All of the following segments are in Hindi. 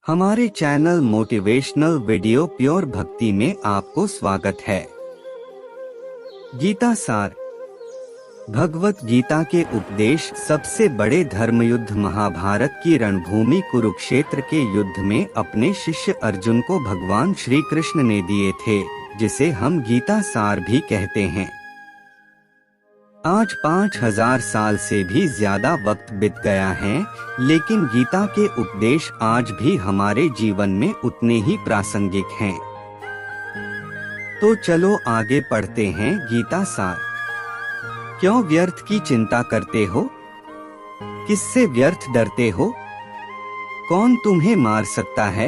हमारे चैनल मोटिवेशनल वीडियो प्योर भक्ति में आपको स्वागत है। गीता सार। भगवत गीता के उपदेश सबसे बड़े धर्मयुद्ध महाभारत की रणभूमि कुरुक्षेत्र के युद्ध में अपने शिष्य अर्जुन को भगवान श्री कृष्ण ने दिए थे, जिसे हम गीता सार भी कहते हैं। आज 5000 साल से भी ज्यादा वक्त बीत गया है, लेकिन गीता के उपदेश आज भी हमारे जीवन में उतने ही प्रासंगिक हैं। तो चलो आगे पढ़ते हैं गीता सार। क्यों व्यर्थ की चिंता करते हो? किससे व्यर्थ डरते हो? कौन तुम्हें मार सकता है?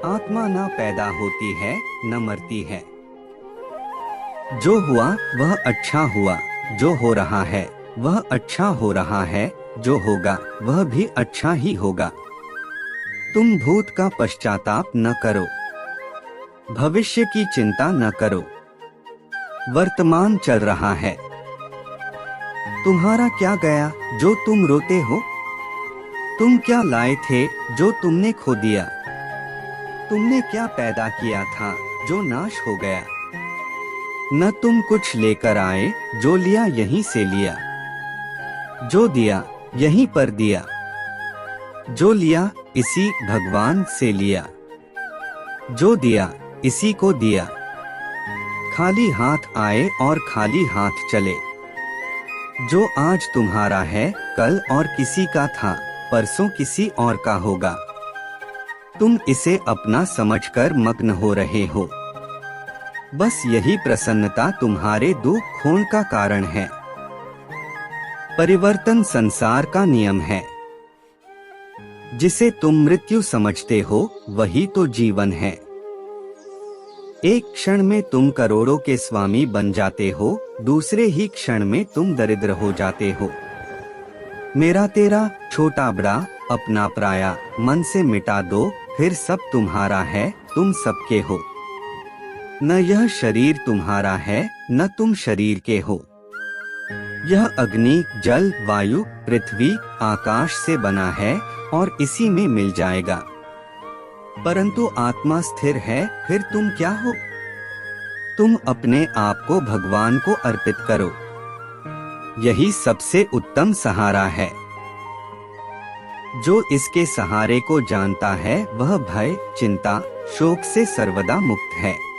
आत्मा न पैदा होती है न मरती है। जो हुआ वह अच्छा हुआ, जो हो रहा है वह अच्छा हो रहा है, जो होगा वह भी अच्छा ही होगा। तुम भूत का पश्चाताप न करो, भविष्य की चिंता न करो। वर्तमान चल रहा है। तुम्हारा क्या गया जो तुम रोते हो? तुम क्या लाए थे जो तुमने खो दिया? तुमने क्या पैदा किया था जो नाश हो गया? न तुम कुछ लेकर आए, जो लिया यहीं से लिया। जो दिया यहीं पर दिया। जो लिया इसी भगवान से लिया। जो दिया इसी को दिया। खाली हाथ आए और खाली हाथ चले। जो आज तुम्हारा है कल और किसी का था, परसों किसी और का होगा। तुम इसे अपना समझकर मग्न हो रहे हो। बस यही प्रसन्नता तुम्हारे दुख खोण का कारण है। परिवर्तन संसार का नियम है। जिसे तुम मृत्यु समझते हो वही तो जीवन है। एक क्षण में तुम करोड़ों के स्वामी बन जाते हो, दूसरे ही क्षण में तुम दरिद्र हो जाते हो। मेरा तेरा, छोटा बड़ा, अपना पराया, मन से मिटा दो, फिर सब तुम्हारा है, तुम सबके हो। न यह शरीर तुम्हारा है न तुम शरीर के हो। यह अग्नि, जल, वायु, पृथ्वी, आकाश से बना है और इसी में मिल जाएगा। परंतु आत्मा स्थिर है, फिर तुम क्या हो? तुम अपने आप को भगवान को अर्पित करो। यही सबसे उत्तम सहारा है। जो इसके सहारे को जानता है वह भय, चिंता, शोक से सर्वदा मुक्त है।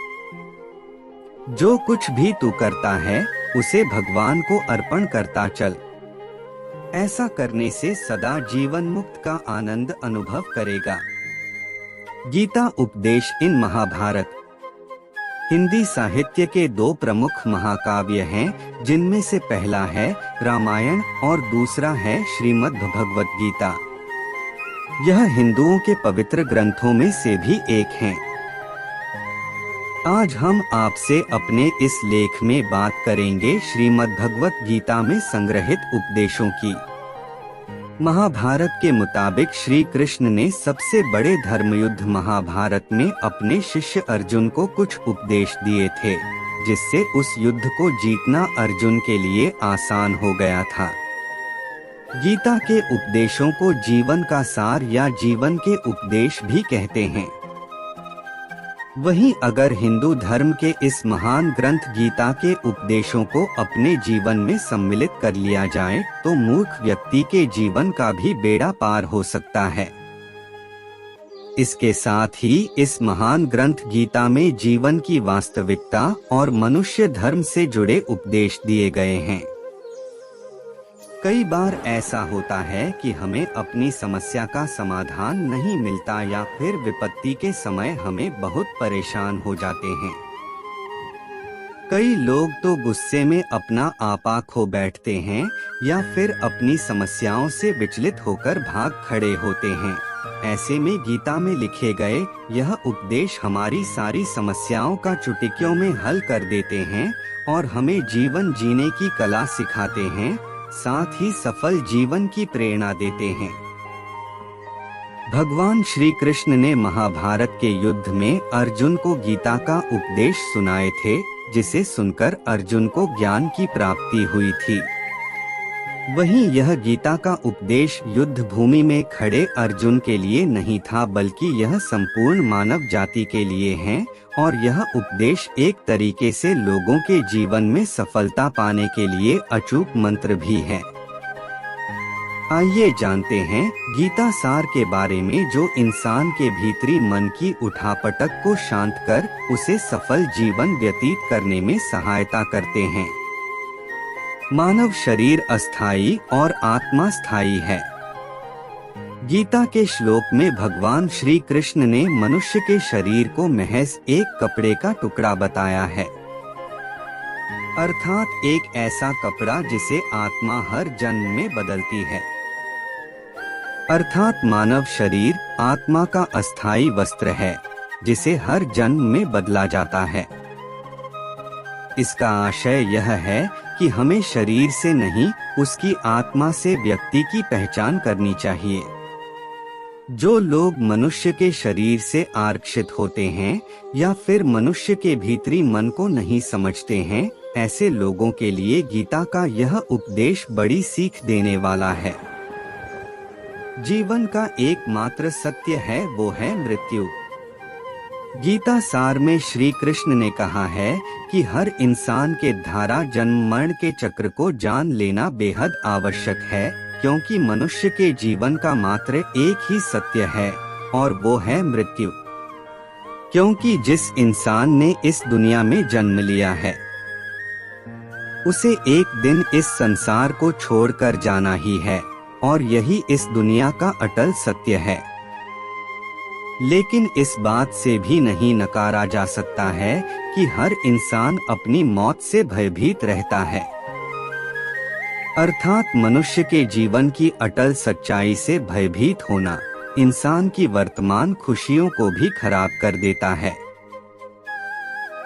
जो कुछ भी तू करता है उसे भगवान को अर्पण करता चल। ऐसा करने से सदा जीवन मुक्त का आनंद अनुभव करेगा। गीता उपदेश इन महाभारत हिंदी साहित्य के दो प्रमुख महाकाव्य हैं, जिनमें से पहला है रामायण और दूसरा है श्रीमद् भगवत गीता। यह हिंदुओं के पवित्र ग्रंथों में से भी एक है। आज हम आपसे अपने इस लेख में बात करेंगे श्रीमद् भगवत गीता में संग्रहित उपदेशों की। महाभारत के मुताबिक श्री कृष्ण ने सबसे बड़े धर्मयुद्ध महाभारत में अपने शिष्य अर्जुन को कुछ उपदेश दिए थे, जिससे उस युद्ध को जीतना अर्जुन के लिए आसान हो गया था। गीता के उपदेशों को जीवन का सार या जीवन के उपदेश भी कहते हैं। वहीं अगर हिंदू धर्म के इस महान ग्रंथ गीता के उपदेशों को अपने जीवन में सम्मिलित कर लिया जाए तो मूर्ख व्यक्ति के जीवन का भी बेड़ा पार हो सकता है। इसके साथ ही इस महान ग्रंथ गीता में जीवन की वास्तविकता और मनुष्य धर्म से जुड़े उपदेश दिए गए हैं। कई बार ऐसा होता है कि हमें अपनी समस्या का समाधान नहीं मिलता या फिर विपत्ति के समय हमें बहुत परेशान हो जाते हैं। कई लोग तो गुस्से में अपना आपा खो बैठते हैं या फिर अपनी समस्याओं से विचलित होकर भाग खड़े होते हैं। ऐसे में गीता में लिखे गए यह उपदेश हमारी सारी समस्याओं का चुटकियों में हल कर देते हैं और हमें जीवन जीने की कला सिखाते हैं, साथ ही सफल जीवन की प्रेरणा देते हैं। भगवान श्री कृष्ण ने महाभारत के युद्ध में अर्जुन को गीता का उपदेश सुनाए थे, जिसे सुनकर अर्जुन को ज्ञान की प्राप्ति हुई थी। वहीं यह गीता का उपदेश युद्ध भूमि में खड़े अर्जुन के लिए नहीं था, बल्कि यह संपूर्ण मानव जाति के लिए है, और यह उपदेश एक तरीके से लोगों के जीवन में सफलता पाने के लिए अचूक मंत्र भी है। आइए जानते हैं गीता सार के बारे में, जो इंसान के भीतरी मन की उठापटक को शांत कर उसे सफल जीवन व्यतीत करने में सहायता करते हैं। मानव शरीर अस्थायी और आत्मा स्थायी है। गीता के श्लोक में भगवान श्री कृष्ण ने मनुष्य के शरीर को महज एक कपड़े का टुकड़ा बताया है, अर्थात एक ऐसा कपड़ा जिसे आत्मा हर जन्म में बदलती है। अर्थात मानव शरीर आत्मा का अस्थायी वस्त्र है, जिसे हर जन्म में बदला जाता है। इसका आशय यह है कि हमें शरीर से नहीं, उसकी आत्मा से व्यक्ति की पहचान करनी चाहिए। जो लोग मनुष्य के शरीर से आरक्षित होते हैं या फिर मनुष्य के भीतरी मन को नहीं समझते हैं, ऐसे लोगों के लिए गीता का यह उपदेश बड़ी सीख देने वाला है। जीवन का एकमात्र सत्य है, वो है मृत्यु। गीता सार में श्री कृष्ण ने कहा है कि हर इंसान के धारा जन्म मरण के चक्र को जान लेना बेहद आवश्यक है, क्योंकि मनुष्य के जीवन का मात्र एक ही सत्य है, और वो है मृत्यु। क्योंकि जिस इंसान ने इस दुनिया में जन्म लिया है, उसे एक दिन इस संसार को छोड़कर जाना ही है, और यही इस दुनिया का अटल सत्य है। लेकिन इस बात से भी नहीं नकारा जा सकता है कि हर इंसान अपनी मौत से भयभीत रहता है। अर्थात मनुष्य के जीवन की अटल सच्चाई से भयभीत होना इंसान की वर्तमान खुशियों को भी खराब कर देता है।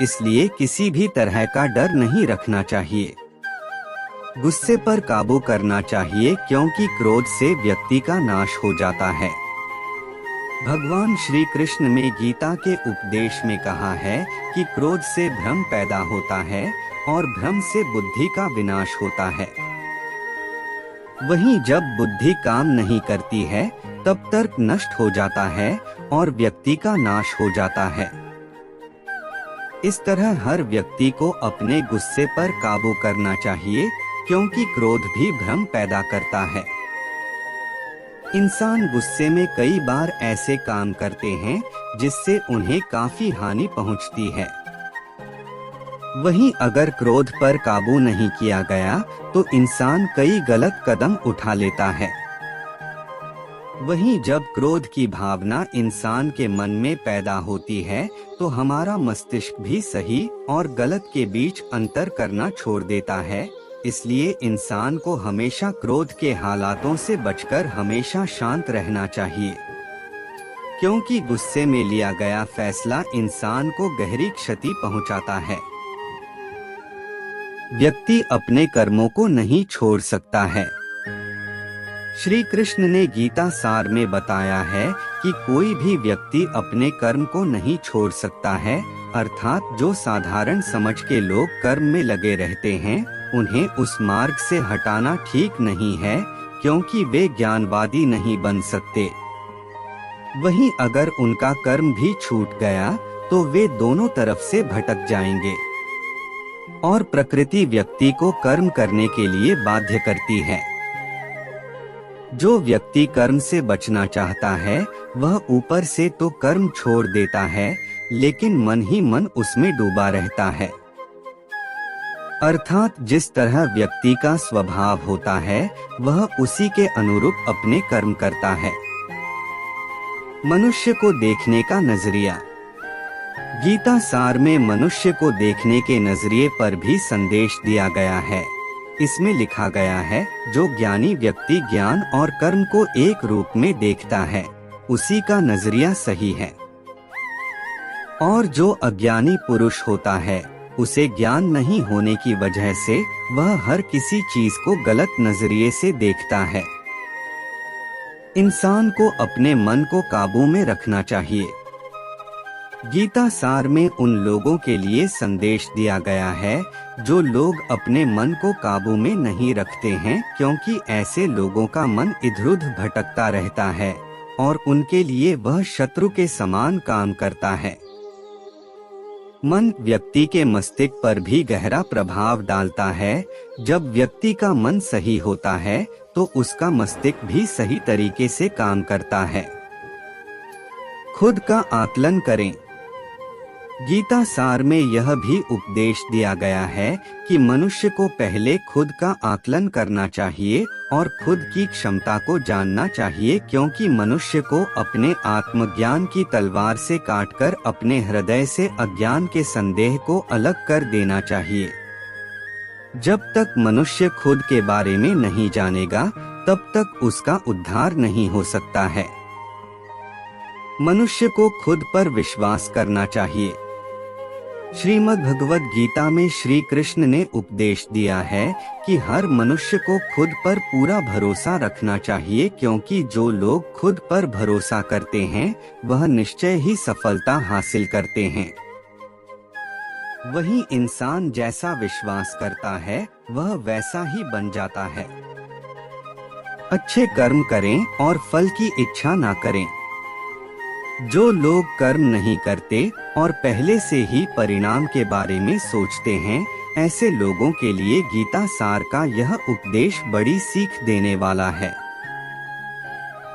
इसलिए किसी भी तरह का डर नहीं रखना चाहिए। गुस्से पर काबू करना चाहिए, क्योंकि क्रोध से व्यक्ति का नाश हो जाता है। भगवान श्री कृष्ण ने गीता के उपदेश में कहा है कि क्रोध से भ्रम पैदा होता है और भ्रम से बुद्धि का विनाश होता है। वहीं जब बुद्धि काम नहीं करती है, तब तर्क नष्ट हो जाता है और व्यक्ति का नाश हो जाता है। इस तरह हर व्यक्ति को अपने गुस्से पर काबू करना चाहिए, क्योंकि क्रोध भी भ्रम पैदा करता है। इंसान गुस्से में कई बार ऐसे काम करते हैं जिससे उन्हें काफी हानि पहुंचती है। वहीं अगर क्रोध पर काबू नहीं किया गया तो इंसान कई गलत कदम उठा लेता है। वहीं जब क्रोध की भावना इंसान के मन में पैदा होती है तो हमारा मस्तिष्क भी सही और गलत के बीच अंतर करना छोड़ देता है। इसलिए इंसान को हमेशा क्रोध के हालातों से बचकर हमेशा शांत रहना चाहिए, क्योंकि गुस्से में लिया गया फैसला इंसान को गहरी क्षति पहुंचाता है। व्यक्ति अपने कर्मों को नहीं छोड़ सकता है। श्री कृष्ण ने गीता सार में बताया है कि कोई भी व्यक्ति अपने कर्म को नहीं छोड़ सकता है, अर्थात जो साधारण समझ के लोग कर्म में लगे रहते हैं, उन्हें उस मार्ग से हटाना ठीक नहीं है, क्योंकि वे ज्ञानवादी नहीं बन सकते। वहीं अगर उनका कर्म भी छूट गया तो वे दोनों तरफ से भटक जाएंगे, और प्रकृति व्यक्ति को कर्म करने के लिए बाध्य करती है। जो व्यक्ति कर्म से बचना चाहता है, वह ऊपर से तो कर्म छोड़ देता है, लेकिन मन ही मन उसमें डूबा रहता है। अर्थात जिस तरह व्यक्ति का स्वभाव होता है, वह उसी के अनुरूप अपने कर्म करता है। मनुष्य को देखने का नजरिया। गीता सार में मनुष्य को देखने के नजरिए पर भी संदेश दिया गया है। इसमें लिखा गया है, जो ज्ञानी व्यक्ति ज्ञान और कर्म को एक रूप में देखता है, उसी का नजरिया सही है। और जो अज्ञानी पुरुष होता है, उसे ज्ञान नहीं होने की वजह से वह हर किसी चीज को गलत नजरिए से देखता है। इंसान को अपने मन को काबू में रखना चाहिए। गीता सार में उन लोगों के लिए संदेश दिया गया है जो लोग अपने मन को काबू में नहीं रखते हैं, क्योंकि ऐसे लोगों का मन इधर-उधर भटकता रहता है और उनके लिए वह शत्रु के समान काम करता है। मन व्यक्ति के मस्तिष्क पर भी गहरा प्रभाव डालता है। जब व्यक्ति का मन सही होता है तो उसका मस्तिष्क भी सही तरीके से काम करता है। खुद का आकलन करें। गीता सार में यह भी उपदेश दिया गया है कि मनुष्य को पहले खुद का आकलन करना चाहिए और खुद की क्षमता को जानना चाहिए, क्योंकि मनुष्य को अपने आत्मज्ञान की तलवार से काटकर अपने हृदय से अज्ञान के संदेह को अलग कर देना चाहिए। जब तक मनुष्य खुद के बारे में नहीं जानेगा, तब तक उसका उद्धार नहीं हो सकता है। मनुष्य को खुद पर विश्वास करना चाहिए। श्रीमद् भगवद गीता में श्री कृष्ण ने उपदेश दिया है कि हर मनुष्य को खुद पर पूरा भरोसा रखना चाहिए, क्योंकि जो लोग खुद पर भरोसा करते हैं वह निश्चय ही सफलता हासिल करते हैं। वही इंसान जैसा विश्वास करता है वह वैसा ही बन जाता है। अच्छे कर्म करें और फल की इच्छा ना करें। जो लोग कर्म नहीं करते और पहले से ही परिणाम के बारे में सोचते हैं, ऐसे लोगों के लिए गीता सार का यह उपदेश बड़ी सीख देने वाला है।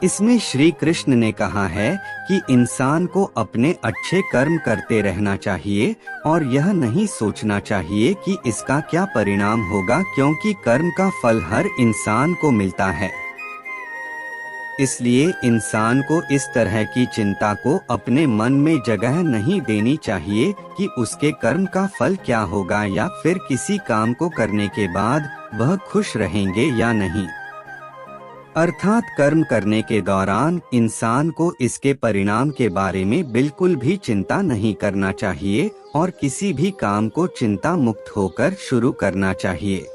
इसमें श्री कृष्ण ने कहा है कि इंसान को अपने अच्छे कर्म करते रहना चाहिए और यह नहीं सोचना चाहिए कि इसका क्या परिणाम होगा, क्योंकि कर्म का फल हर इंसान को मिलता है। इसलिए इंसान को इस तरह की चिंता को अपने मन में जगह नहीं देनी चाहिए कि उसके कर्म का फल क्या होगा या फिर किसी काम को करने के बाद वह खुश रहेंगे या नहीं। अर्थात कर्म करने के दौरान इंसान को इसके परिणाम के बारे में बिल्कुल भी चिंता नहीं करना चाहिए और किसी भी काम को चिंता मुक्त होकर शुरू करना चाहिए।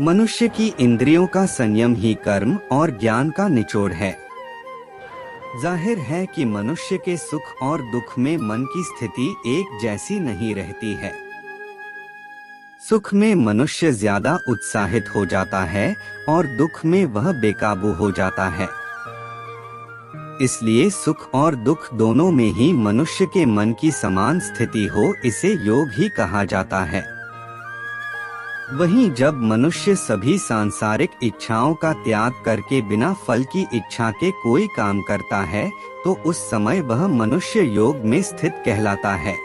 मनुष्य की इंद्रियों का संयम ही कर्म और ज्ञान का निचोड़ है। जाहिर है कि मनुष्य के सुख और दुख में मन की स्थिति एक जैसी नहीं रहती है। सुख में मनुष्य ज्यादा उत्साहित हो जाता है और दुख में वह बेकाबू हो जाता है। इसलिए सुख और दुख दोनों में ही मनुष्य के मन की समान स्थिति हो, इसे योग ही कहा जाता है। वहीं जब मनुष्य सभी सांसारिक इच्छाओं का त्याग करके बिना फल की इच्छा के कोई काम करता है तो उस समय वह मनुष्य योग में स्थित कहलाता है।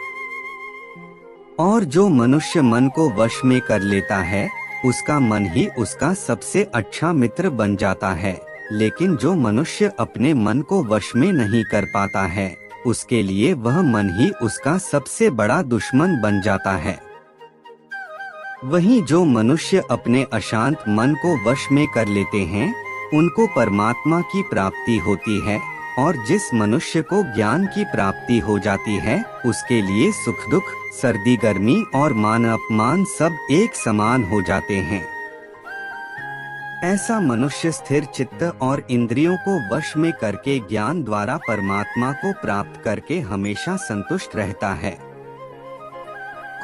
और जो मनुष्य मन को वश में कर लेता है उसका मन ही उसका सबसे अच्छा मित्र बन जाता है, लेकिन जो मनुष्य अपने मन को वश में नहीं कर पाता है उसके लिए वह मन ही उसका सबसे बड़ा दुश्मन बन जाता है। वहीं जो मनुष्य अपने अशांत मन को वश में कर लेते हैं उनको परमात्मा की प्राप्ति होती है, और जिस मनुष्य को ज्ञान की प्राप्ति हो जाती है उसके लिए सुख दुख, सर्दी गर्मी और मान अपमान सब एक समान हो जाते हैं। ऐसा मनुष्य स्थिर चित्त और इंद्रियों को वश में करके ज्ञान द्वारा परमात्मा को प्राप्त करके हमेशा संतुष्ट रहता है।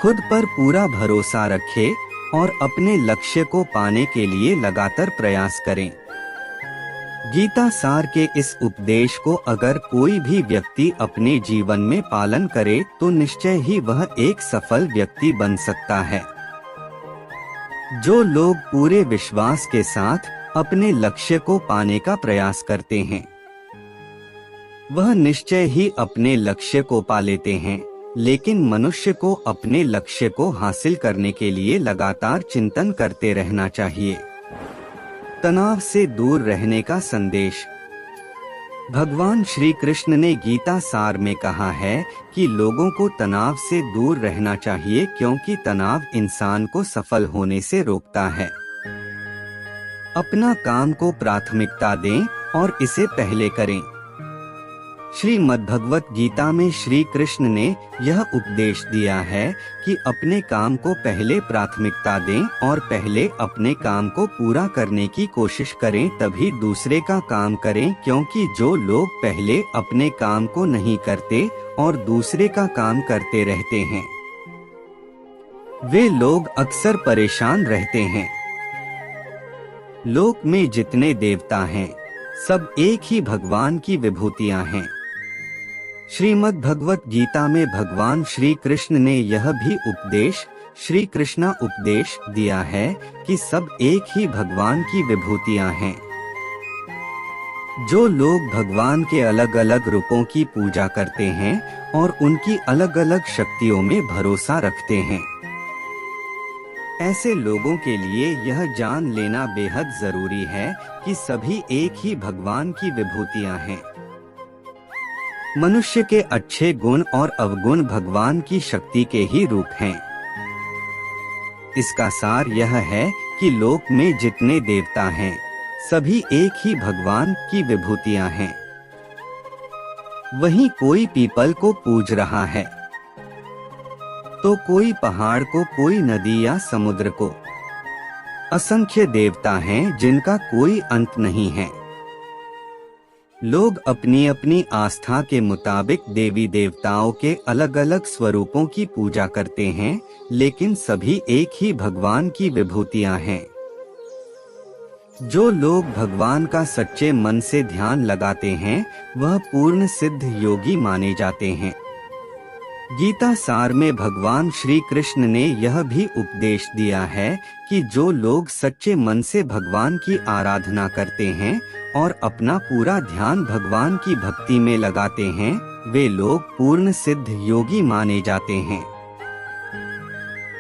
खुद पर पूरा भरोसा रखें और अपने लक्ष्य को पाने के लिए लगातार प्रयास करें। गीता सार के इस उपदेश को अगर कोई भी व्यक्ति अपने जीवन में पालन करे तो निश्चय ही वह एक सफल व्यक्ति बन सकता है। जो लोग पूरे विश्वास के साथ अपने लक्ष्य को पाने का प्रयास करते हैं वह निश्चय ही अपने लक्ष्य को पा लेते हैं, लेकिन मनुष्य को अपने लक्ष्य को हासिल करने के लिए लगातार चिंतन करते रहना चाहिए। तनाव से दूर रहने का संदेश। भगवान श्री कृष्ण ने गीता सार में कहा है कि लोगों को तनाव से दूर रहना चाहिए, क्योंकि तनाव इंसान को सफल होने से रोकता है। अपना काम को प्राथमिकता दें और इसे पहले करें। श्रीमद्भगवत गीता में श्री कृष्ण ने यह उपदेश दिया है कि अपने काम को पहले प्राथमिकता दें और पहले अपने काम को पूरा करने की कोशिश करें, तभी दूसरे का काम करें, क्योंकि जो लोग पहले अपने काम को नहीं करते और दूसरे का काम करते रहते हैं वे लोग अक्सर परेशान रहते हैं। लोक में जितने देवता हैं, सब एक ही भगवान की विभूतियां हैं। श्रीमद् भगवत गीता में भगवान श्री कृष्ण ने यह भी उपदेश, श्री कृष्णा उपदेश दिया है कि सब एक ही भगवान की विभूतियां हैं। जो लोग भगवान के अलग अलग रूपों की पूजा करते हैं और उनकी अलग अलग शक्तियों में भरोसा रखते हैं, ऐसे लोगों के लिए यह जान लेना बेहद जरूरी है कि सभी एक ही भगवान की विभूतियां हैं। मनुष्य के अच्छे गुण और अवगुण भगवान की शक्ति के ही रूप हैं। इसका सार यह है कि लोक में जितने देवता हैं, सभी एक ही भगवान की विभूतियां हैं। वहीं कोई पीपल को पूज रहा है, तो कोई पहाड़ को, कोई नदी या समुद्र को। असंख्य देवता हैं जिनका कोई अंत नहीं है। लोग अपनी अपनी आस्था के मुताबिक देवी देवताओं के अलग अलग स्वरूपों की पूजा करते हैं, लेकिन सभी एक ही भगवान की विभूतियां हैं। जो लोग भगवान का सच्चे मन से ध्यान लगाते हैं, वह पूर्ण सिद्ध योगी माने जाते हैं। गीता सार में भगवान श्री कृष्ण ने यह भी उपदेश दिया है कि जो लोग सच्चे मन से भगवान की आराधना करते हैं और अपना पूरा ध्यान भगवान की भक्ति में लगाते हैं, वे लोग पूर्ण सिद्ध योगी माने जाते हैं।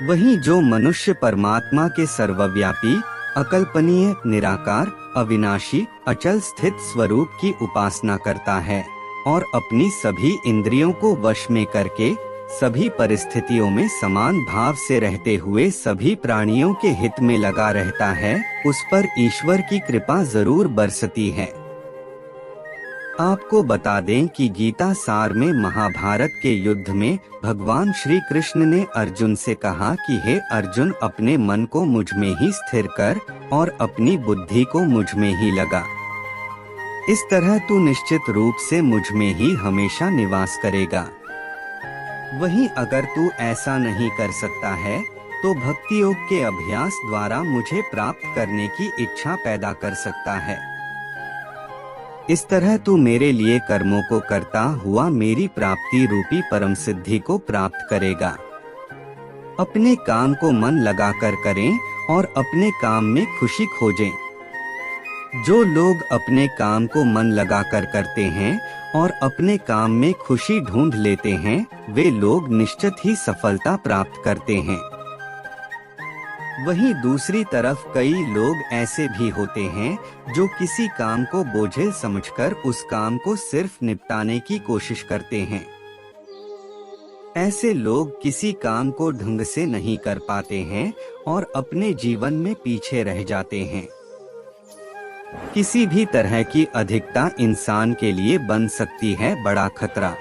वहीं जो मनुष्य परमात्मा के सर्वव्यापी, अकल्पनीय, निराकार, अविनाशी, अचल स्थित स्वरूप की उपासना करता है और अपनी सभी इंद्रियों को वश में करके सभी परिस्थितियों में समान भाव से रहते हुए सभी प्राणियों के हित में लगा रहता है, उस पर ईश्वर की कृपा जरूर बरसती है। आपको बता दें कि गीता सार में महाभारत के युद्ध में भगवान श्री कृष्ण ने अर्जुन से कहा कि हे अर्जुन, अपने मन को मुझ में ही स्थिर कर और अपनी बुद्धि को मुझ में ही लगा। इस तरह तू निश्चित रूप से मुझ में ही हमेशा निवास करेगा। वहीं अगर तू ऐसा नहीं कर सकता है, तो भक्ति योग के अभ्यास द्वारा मुझे प्राप्त करने की इच्छा पैदा कर सकता है। इस तरह तू मेरे लिए कर्मों को करता हुआ मेरी प्राप्ति रूपी परम सिद्धि को प्राप्त करेगा। अपने काम को मन लगाकर करें और अपने काम में खुशी खोजें। जो लोग अपने काम को मन लगाकर करते हैं और अपने काम में खुशी ढूंढ लेते हैं, वे लोग निश्चित ही सफलता प्राप्त करते हैं। वहीं दूसरी तरफ कई लोग ऐसे भी होते हैं जो किसी काम को बोझिल समझकर उस काम को सिर्फ निपटाने की कोशिश करते हैं। ऐसे लोग किसी काम को ढंग से नहीं कर पाते हैं और अपने जीवन में पीछे रह जाते हैं। किसी भी तरह की अधिकता इंसान के लिए बन सकती है बड़ा खतरा।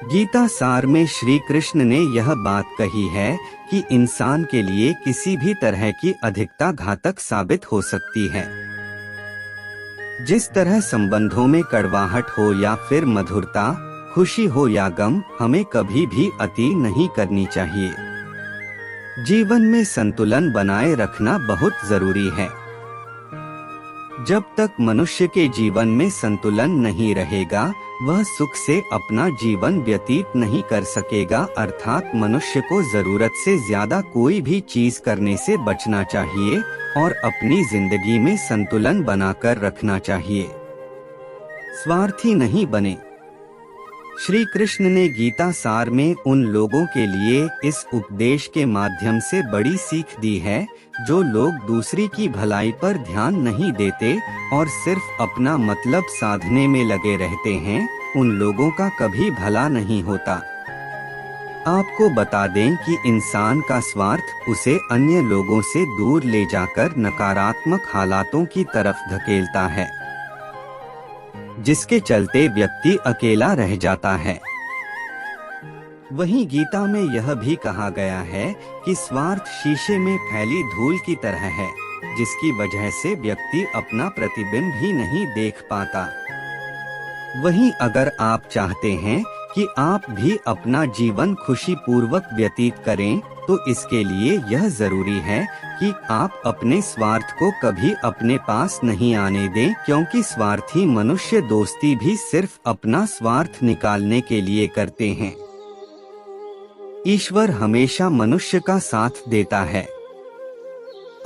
गीता सार में श्री कृष्ण ने यह बात कही है कि इंसान के लिए किसी भी तरह की अधिकता घातक साबित हो सकती है। जिस तरह संबंधों में कड़वाहट हो या फिर मधुरता, खुशी हो या गम, हमें कभी भी अति नहीं करनी चाहिए। जीवन में संतुलन बनाए रखना बहुत जरूरी है। जब तक मनुष्य के जीवन में संतुलन नहीं रहेगा, वह सुख से अपना जीवन व्यतीत नहीं कर सकेगा। अर्थात मनुष्य को जरूरत से ज्यादा कोई भी चीज करने से बचना चाहिए और अपनी जिंदगी में संतुलन बनाकर रखना चाहिए। स्वार्थी नहीं बने। श्री कृष्ण ने गीता सार में उन लोगों के लिए इस उपदेश के माध्यम से बड़ी सीख दी है जो लोग दूसरी की भलाई पर ध्यान नहीं देते और सिर्फ अपना मतलब साधने में लगे रहते हैं। उन लोगों का कभी भला नहीं होता। आपको बता दें कि इंसान का स्वार्थ उसे अन्य लोगों से दूर ले जाकर नकारात्मक हालातों की तरफ धकेलता है, जिसके चलते व्यक्ति अकेला रह जाता है। वहीं गीता में यह भी कहा गया है कि स्वार्थ शीशे में फैली धूल की तरह है, जिसकी वजह से व्यक्ति अपना प्रतिबिंब ही नहीं देख पाता। वहीं अगर आप चाहते हैं कि आप भी अपना जीवन खुशी पूर्वक व्यतीत करें तो इसके लिए यह जरूरी है कि आप अपने स्वार्थ को कभी अपने पास नहीं आने दें, क्योंकि स्वार्थी मनुष्य दोस्ती भी सिर्फ अपना स्वार्थ निकालने के लिए करते हैं। ईश्वर हमेशा मनुष्य का साथ देता है।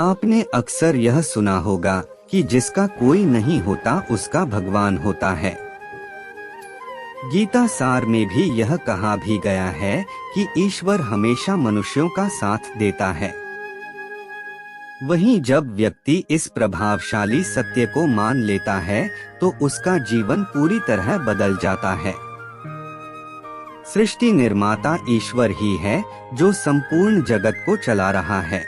आपने अक्सर यह सुना होगा कि जिसका कोई नहीं होता उसका भगवान होता है। गीता सार में भी यह कहा भी गया है कि ईश्वर हमेशा मनुष्यों का साथ देता है। वहीं जब व्यक्ति इस प्रभावशाली सत्य को मान लेता है तो उसका जीवन पूरी तरह बदल जाता है। सृष्टि निर्माता ईश्वर ही है जो संपूर्ण जगत को चला रहा है।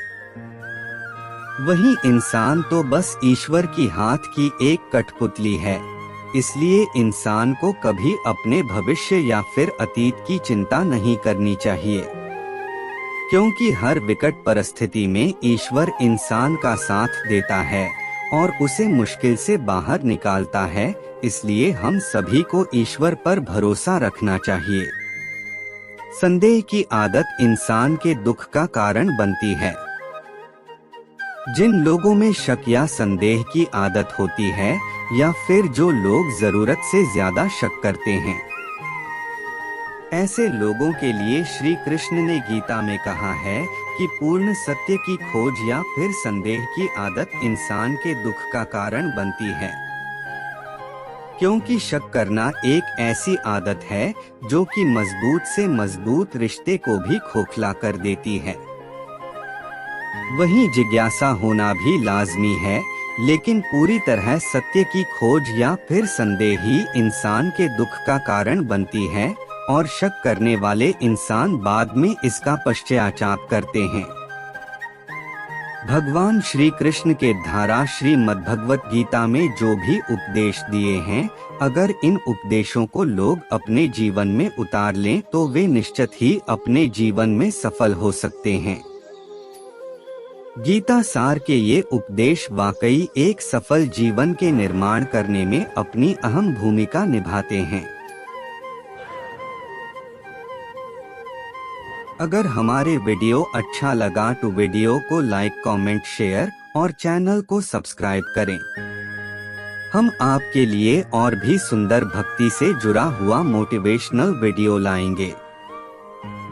वहीं इंसान तो बस ईश्वर की हाथ की एक कठपुतली है। इसलिए इंसान को कभी अपने भविष्य या फिर अतीत की चिंता नहीं करनी चाहिए, क्योंकि हर विकट परिस्थिति में ईश्वर इंसान का साथ देता है और उसे मुश्किल से बाहर निकालता है। इसलिए हम सभी को ईश्वर पर भरोसा रखना चाहिए। संदेह की आदत इंसान के दुख का कारण बनती है। जिन लोगों में शक या संदेह की आदत होती है या फिर जो लोग जरूरत से ज्यादा शक करते हैं, ऐसे लोगों के लिए श्री कृष्ण ने गीता में कहा है कि पूर्ण सत्य की खोज या फिर संदेह की आदत इंसान के दुख का कारण बनती है, क्योंकि शक करना एक ऐसी आदत है जो कि मजबूत से मजबूत रिश्ते को भी खोखला कर देती है। वहीं जिज्ञासा होना भी लाजमी है, लेकिन पूरी तरह सत्य की खोज या फिर संदेह ही इंसान के दुख का कारण बनती है और शक करने वाले इंसान बाद में इसका पश्चाताप करते हैं। भगवान श्री कृष्ण के द्वारा श्रीमद्भगवत गीता में जो भी उपदेश दिए हैं, अगर इन उपदेशों को लोग अपने जीवन में उतार लें तो वे निश्चित ही अपने जीवन में सफल हो सकते हैं। गीता सार के ये उपदेश वाकई एक सफल जीवन के निर्माण करने में अपनी अहम भूमिका निभाते हैं। अगर हमारे वीडियो अच्छा लगा तो वीडियो को लाइक, कमेंट, शेयर और चैनल को सब्सक्राइब करें। हम आपके लिए और भी सुंदर भक्ति से जुड़ा हुआ मोटिवेशनल वीडियो लाएंगे।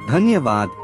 धन्यवाद।